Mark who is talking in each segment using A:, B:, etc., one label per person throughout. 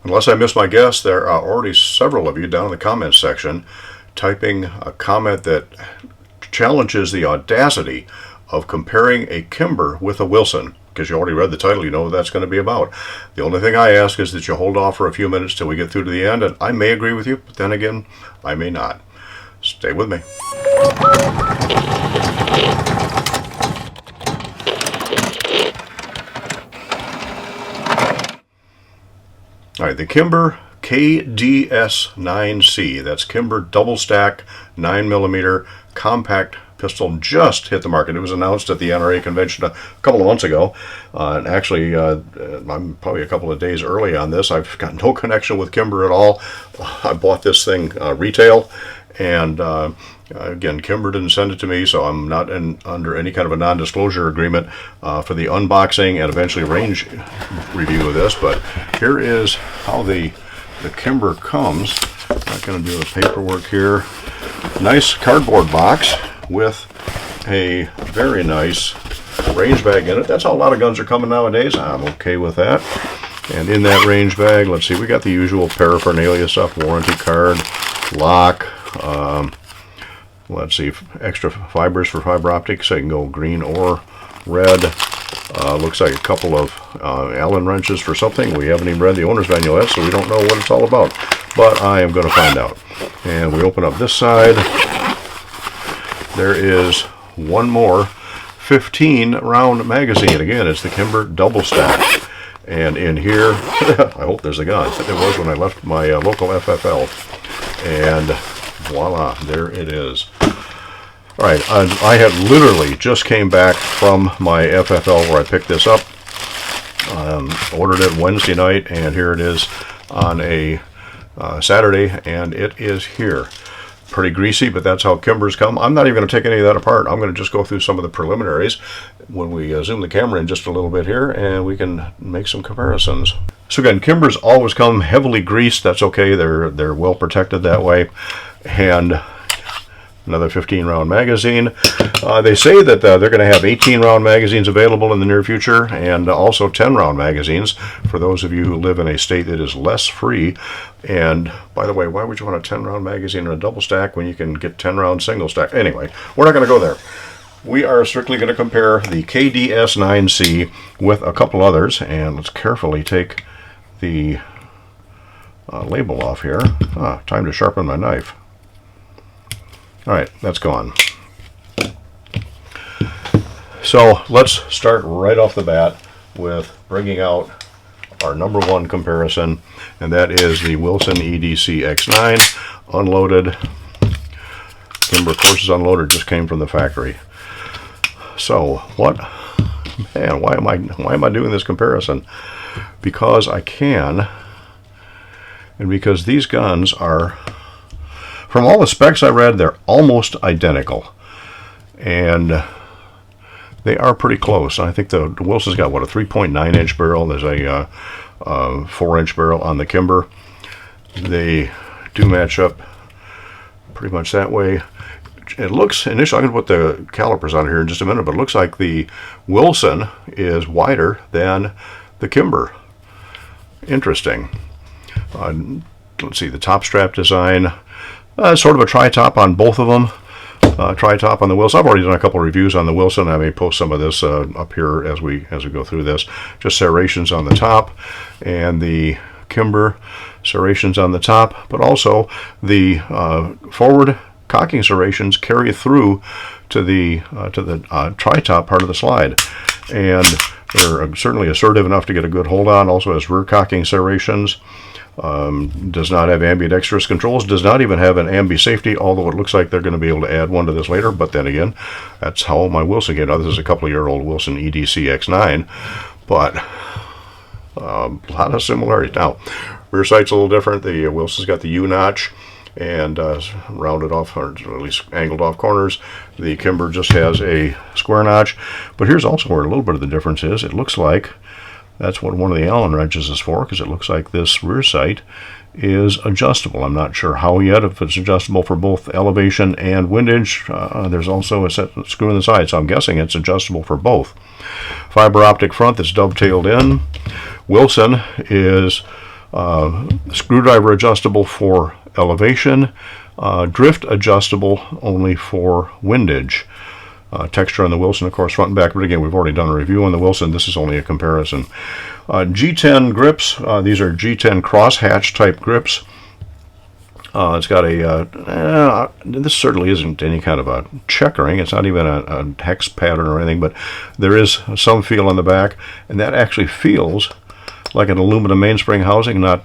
A: Unless I missed my guess, there are already several of you down in the comments section typing a comment that challenges the audacity of comparing a Kimber with a Wilson. Because you already read the title, you know what that's going to be about. The only thing I ask is that you hold off for a few minutes till we get through to the end, and I may agree with you, but then again, I may not. Stay with me. All right, the Kimber KDS9c, that's Kimber double stack 9mm compact pistol, just hit the market. It was announced at the NRA convention a couple of months ago, and actually I'm probably a couple of days early on this. I've got no connection with Kimber at all. I bought this thing retail, and again, Kimber didn't send it to me, so I'm not under any kind of a non-disclosure agreement for the unboxing and eventually range review of this. But here is how the Kimber comes. I'm not going to do the paperwork here. Nice cardboard box with a very nice range bag in it. That's how a lot of guns are coming nowadays. I'm okay with that. And in that range bag, let's see, we got the usual paraphernalia stuff: warranty card, lock, let's see, extra fibers for fiber optics, so you can go green or red. Looks like a couple of Allen wrenches for something. We haven't even read the owner's manual yet, so we don't know what it's all about. But I am going to find out. And we open up this side. There is one more 15-round magazine. Again, it's the Kimber double stack. And in here, I hope there's a gun. It was when I left my local FFL. And voila, there it is. All right, I had literally just came back from my FFL where I picked this up. Ordered it Wednesday night, and here it is on a Saturday, and it is here. Pretty greasy, but that's how Kimbers come. I'm not even going to take any of that apart. I'm going to just go through some of the preliminaries when we zoom the camera in just a little bit here, and we can make some comparisons. So again, Kimbers always come heavily greased. That's okay. They're well protected that way. And another 15-round magazine. They say that they're going to have 18-round magazines available in the near future, and also 10-round magazines for those of you who live in a state that is less free. And by the way, why would you want a 10-round magazine in a double stack when you can get 10-round single stack? Anyway, we're not going to go there. We are strictly going to compare the KDS9c with a couple others, and let's carefully take the label off here. Time to sharpen my knife. All right, that's gone. So let's start right off the bat with bringing out our number one comparison, and that is the Wilson EDC X9 unloaded. Kimber, of course, is unloaded, just came from the factory. So what, man, why am I doing this comparison? Because I can, and because these guns are, from all the specs I read, they're almost identical, and they are pretty close. I think the Wilson's got, what, a 3.9-inch barrel. There's a 4-inch barrel on the Kimber. They do match up pretty much that way. It looks, initially, I'm going to put the calipers on here in just a minute, but it looks like the Wilson is wider than the Kimber. Interesting. Let's see, the top strap design. Sort of a tri-top on both of them. Tri-top on the Wilson. I've already done a couple of reviews on the Wilson. I may post some of this up here as we go through this. Just serrations on the top, and the Kimber serrations on the top, but also the forward cocking serrations carry through to the tri-top part of the slide, and they're certainly assertive enough to get a good hold on. Also has rear cocking serrations. Does not have ambidextrous controls, does not even have an ambi safety, although it looks like they're going to be able to add one to this later. But then again, that's how my Wilson came. Now, this is a couple-year-old Wilson EDC X9, but a lot of similarities. Now, rear sight's a little different. The Wilson's got the U-notch and rounded off, or at least angled off corners. The Kimber just has a square notch. But here's also where a little bit of the difference is. It looks like that's what one of the Allen wrenches is for, because it looks like this rear sight is adjustable. I'm not sure how yet, if it's adjustable for both elevation and windage. There's also a set screw in the side, so I'm guessing it's adjustable for both. Fiber optic front that's dovetailed in. Wilson is Screwdriver adjustable for elevation, drift adjustable only for windage. Texture on the Wilson, of course, front and back, but again, we've already done a review on the Wilson. This is only a comparison. G10 grips, these are G10 crosshatch type grips. It's got a, this certainly isn't any kind of a checkering, it's not even a hex pattern or anything, but there is some feel on the back, and that actually feels like an aluminum mainspring housing, not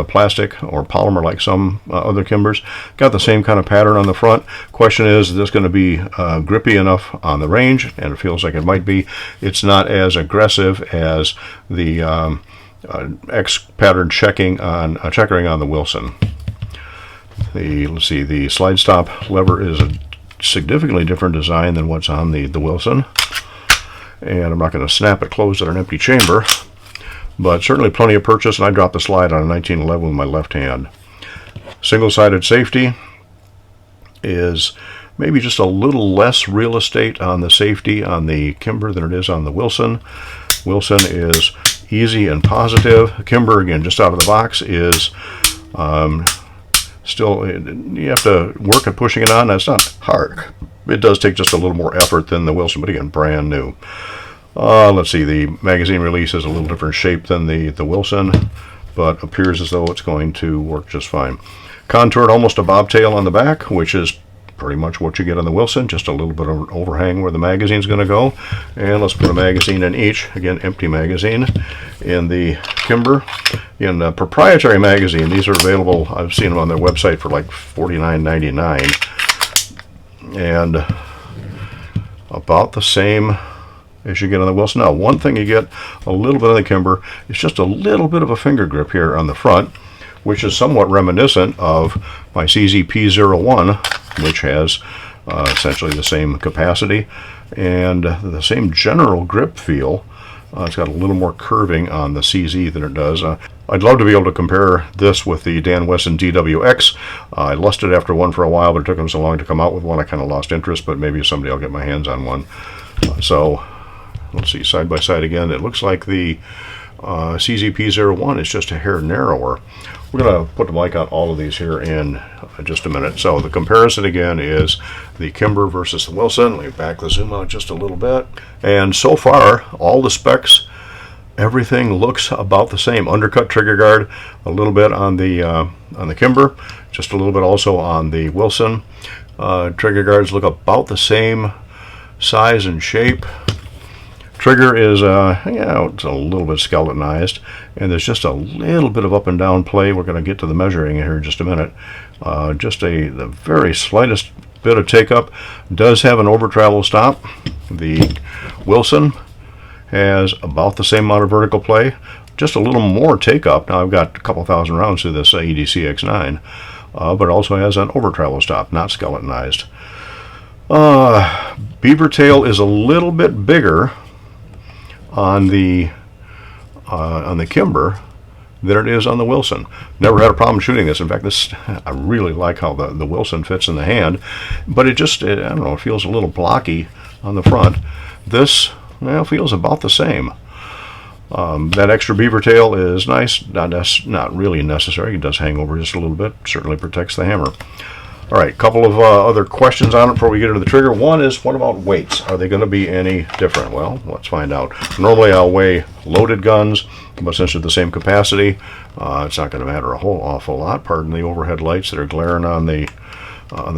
A: plastic or polymer like some other Kimbers. Got the same kind of pattern on the front. Question is this going to be grippy enough on the range? And it feels like it might be. It's not as aggressive as the X pattern checkering on the Wilson. Let's see, the slide stop lever is a significantly different design than what's on the Wilson. And I'm not going to snap it closed at an empty chamber, but certainly plenty of purchase, and I dropped the slide on a 1911 with my left hand. Single-sided safety is maybe just a little less real estate on the safety on the Kimber than it is on the Wilson. Wilson is easy and positive. Kimber, again, just out of the box, is still, you have to work at pushing it on. That's not hard. It does take just a little more effort than the Wilson, but again, brand new. Let's see, the magazine release is a little different shape than the Wilson, but appears as though it's going to work just fine. Contoured almost a bobtail on the back, which is pretty much what you get on the Wilson, just a little bit of an overhang where the magazine's going to go. And let's put a magazine in each, again, empty magazine. In the Kimber, in the proprietary magazine, these are available, I've seen them on their website for like $49.99. And about the same as you get on the Wilson. Now, one thing you get a little bit on the Kimber is just a little bit of a finger grip here on the front, which is somewhat reminiscent of my CZP01, which has essentially the same capacity and the same general grip feel. It's got a little more curving on the CZ than it does. I'd love to be able to compare this with the Dan Wesson DWX. I lusted after one for a while, but it took them so long to come out with one, I kind of lost interest, but maybe someday I'll get my hands on one. So let's see, side by side again, it looks like the CZP01 is just a hair narrower. We're going to put the mic on all of these here in just a minute. So the comparison again is the Kimber versus the Wilson. Let me back the zoom out just a little bit. And so far, all the specs, everything looks about the same. Undercut trigger guard, a little bit on the Kimber, just a little bit also on the Wilson. Trigger guards look about the same size and shape. Trigger is, it's a little bit skeletonized, and there's just a little bit of up and down play. We're going to get to the measuring here in just a minute. Just the very slightest bit of take-up. Does have an over-travel stop. The Wilson has about the same amount of vertical play, just a little more take-up. Now, I've got a couple thousand rounds to this EDC X9, but it also has an over-travel stop, not skeletonized. Beaver tail is a little bit bigger on the Kimber than it is on the Wilson. Never had a problem shooting this. In fact, I really like how the Wilson fits in the hand, but I don't know, it feels a little blocky on the front. This feels about the same. That extra beaver tail is nice, not really necessary. It does hang over just a little bit, certainly protects the hammer. All right, a couple of other questions on it before we get into the trigger. One is, what about weights? Are they going to be any different? Well, let's find out. Normally I'll weigh loaded guns, but since they're the same capacity, it's not going to matter a whole awful lot. Pardon the overhead lights that are glaring on the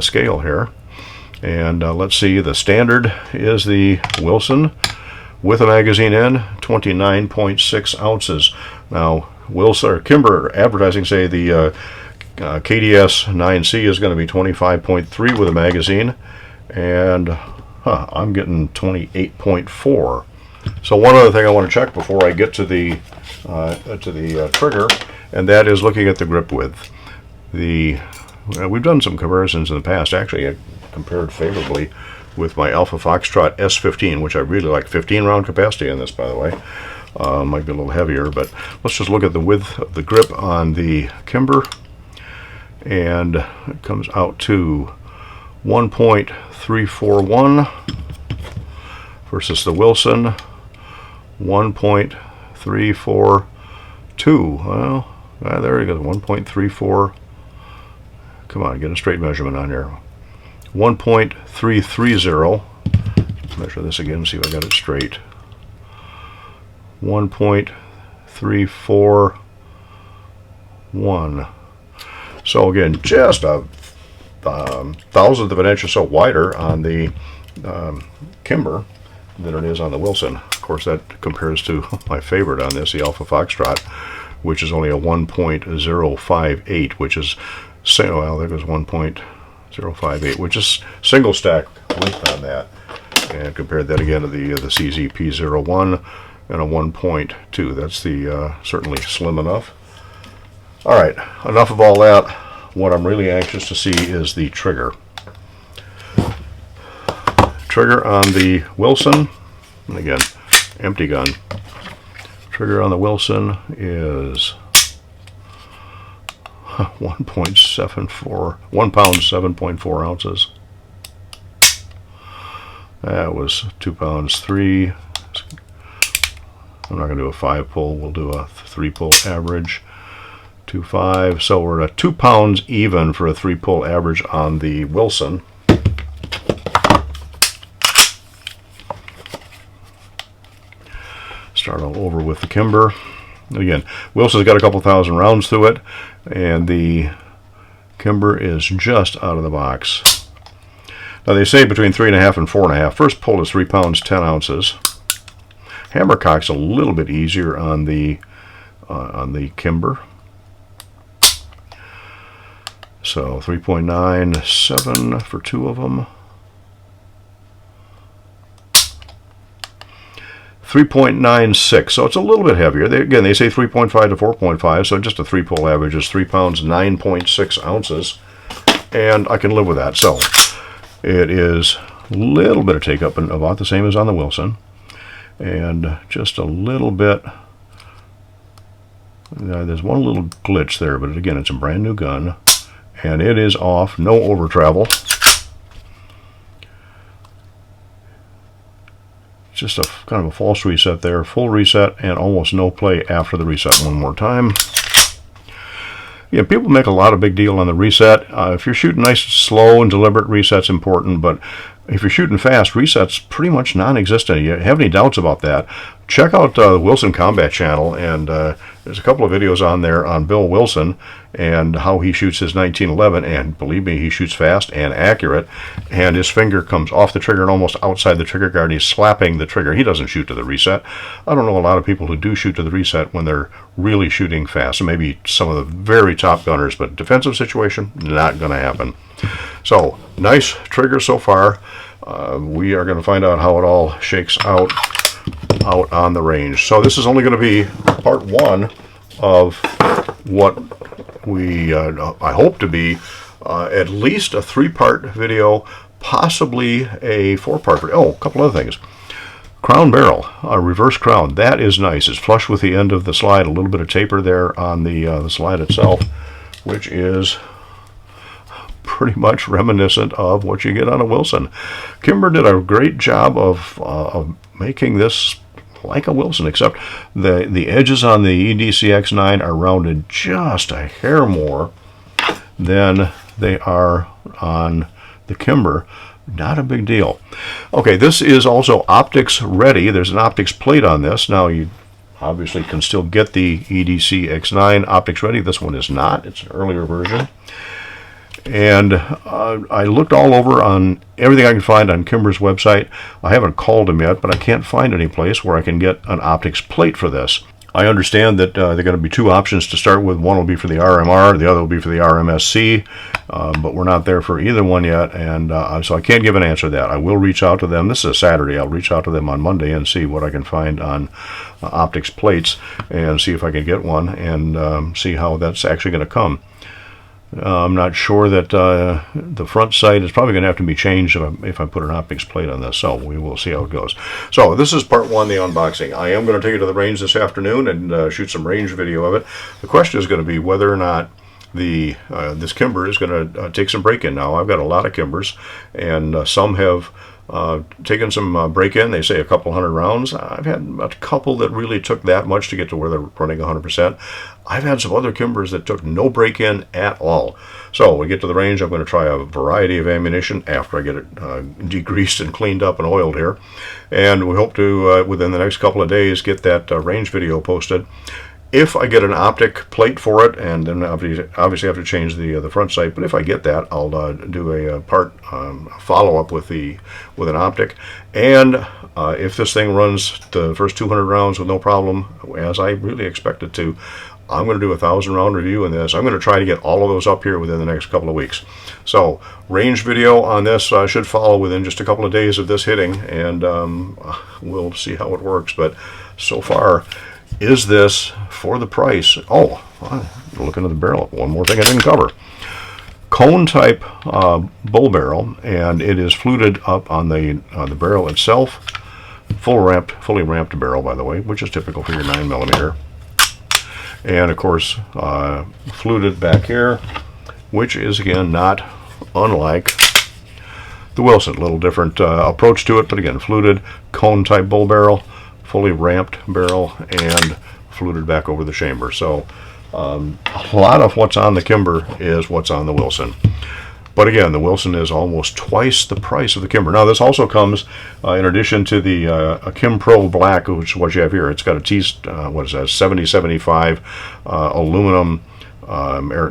A: scale here. And let's see, the standard is the Wilson with a magazine in, 29.6 ounces. Now, Wilson or Kimber advertising say the KDS9c is going to be 25.3 with a magazine, and I'm getting 28.4. So one other thing I want to check before I get to the trigger, and that is looking at the grip width. We've done some comparisons in the past. Actually, I compared favorably with my Alpha Foxtrot S15, which I really like. 15 round capacity in this, by the way. Might be a little heavier, but let's just look at the width of the grip on the Kimber. And it comes out to 1.341 versus the Wilson 1.342. 2. Well, there you go, 1.34. Come on, get a straight measurement on here. 1.330. Measure this again, see if I got it straight. 1.341. So again, just a thousandth of an inch or so wider on the Kimber than it is on the Wilson. Of course, that compares to my favorite on this, the Alpha Foxtrot, which is only a 1.058, which is, well, there goes 1.058, which is single stack length on that. And compared that again to the CZP01 and a 1.2. That's the certainly slim enough. All right, enough of all that. What I'm really anxious to see is the trigger. Trigger on the Wilson, and again, empty gun. Trigger on the Wilson is 1.74, 1 pound, 7.4 ounces. That was 2 pounds 3. I'm not going to do a 5 pull, we'll do a 3 pull average. 2.5, so we're at 2 pounds even for a 3 pull average on the Wilson. Start all over with the Kimber. Again, Wilson's got a couple thousand rounds through it, and the Kimber is just out of the box. Now they say between 3.5 and 4.5. First pull is 3 pounds 10 ounces. Hammercock's a little bit easier on the Kimber. So 3.97 for 2 of them. 3.96, so it's a little bit heavier. Again, they say 3.5 to 4.5, so just a 3 pull average is 3 pounds 9.6 ounces, and I can live with that. So it is a little bit of take up, and about the same as on the Wilson, and just a little bit. There's one little glitch there, but again, it's a brand new gun, and it is off, no over travel. Just a kind of a false reset there, full reset, and almost no play after the reset. One more time. Yeah, people make a lot of big deal on the reset. If you're shooting nice, slow, and deliberate, reset's important, but if you're shooting fast, reset's pretty much non-existent. You have any doubts about that, check out the Wilson Combat channel, and there's a couple of videos on there on Bill Wilson and how he shoots his 1911, and believe me, he shoots fast and accurate, and his finger comes off the trigger and almost outside the trigger guard. He's slapping the trigger. He doesn't shoot to the reset. I don't know a lot of people who do shoot to the reset when they're really shooting fast. So maybe some of the very top gunners, but defensive situation, not going to happen. So, nice trigger so far. We are going to find out how it all shakes out on the range. So this is only going to be part 1 of what we I hope to be at least a 3-part video, possibly a 4-part video. Oh, a couple other things. Crown barrel, a reverse crown. That is nice. It's flush with the end of the slide. A little bit of taper there on the slide itself, which is pretty much reminiscent of what you get on a Wilson. Kimber did a great job of making this like a Wilson, except the edges on the EDC X9 are rounded just a hair more than they are on the Kimber. Not a big deal. Okay, this is also optics ready. There's an optics plate on this. Now you obviously can still get the EDC X9 optics ready. This one is not. It's an earlier version. And I looked all over on everything I can find on Kimber's website. I haven't called them yet, but I can't find any place where I can get an optics plate for this. I understand that there are going to be 2 options to start with. One will be for the RMR, the other will be for the RMSC, but we're not there for either one yet, and so I can't give an answer to that. I will reach out to them. This is a Saturday. I'll reach out to them on Monday and see what I can find on optics plates and see if I can get one and see how that's actually going to come. I'm not sure that the front sight is probably going to have to be changed if I put an optics plate on this, so we will see how it goes. So this is part 1, the unboxing. I am going to take it to the range this afternoon and shoot some range video of it. The question is going to be whether or not this Kimber is going to take some break-in. Now, I've got a lot of Kimbers, and some have taken some break-in. They say a couple hundred rounds. I've had a couple that really took that much to get to where they're running 100%. I've had some other Kimbers that took no break-in at all. So when we get to the range, I'm going to try a variety of ammunition after I get it degreased and cleaned up and oiled here. And we hope to, within the next couple of days, get that range video posted. If I get an optic plate for it, and then obviously have to change the front sight, but if I get that, I'll do a part follow-up with an optic. And if this thing runs the first 200 rounds with no problem, as I really expect it to, I'm going to do a 1,000-round review in this. I'm going to try to get all of those up here within the next couple of weeks. So range video on this should follow within just a couple of days of this hitting, and we'll see how it works. But so far, is this for the price? Oh, looking at the barrel, one more thing I didn't cover. Cone type bull barrel, and it is fluted up on the barrel itself. Fully ramped barrel, by the way, which is typical for your 9mm. And of course, fluted back here, which is again not unlike the Wilson. A little different approach to it, but again, fluted cone type bull barrel, fully ramped barrel, and fluted back over the chamber. So a lot of what's on the Kimber is what's on the Wilson. But again, the Wilson is almost twice the price of the Kimber. Now, this also comes in addition to the Kim Pro Black, which is what you have here. It's got a what is that, 7075 aluminum,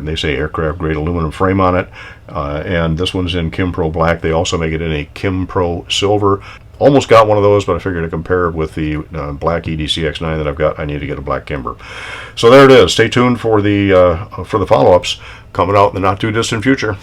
A: they say aircraft grade aluminum frame on it. And this one's in Kim Pro Black. They also make it in a Kim Pro Silver. Almost got one of those, but I figured to compare it with the black EDC X9 that I've got, I need to get a black Kimber. So there it is. Stay tuned for the follow-ups coming out in the not too distant future.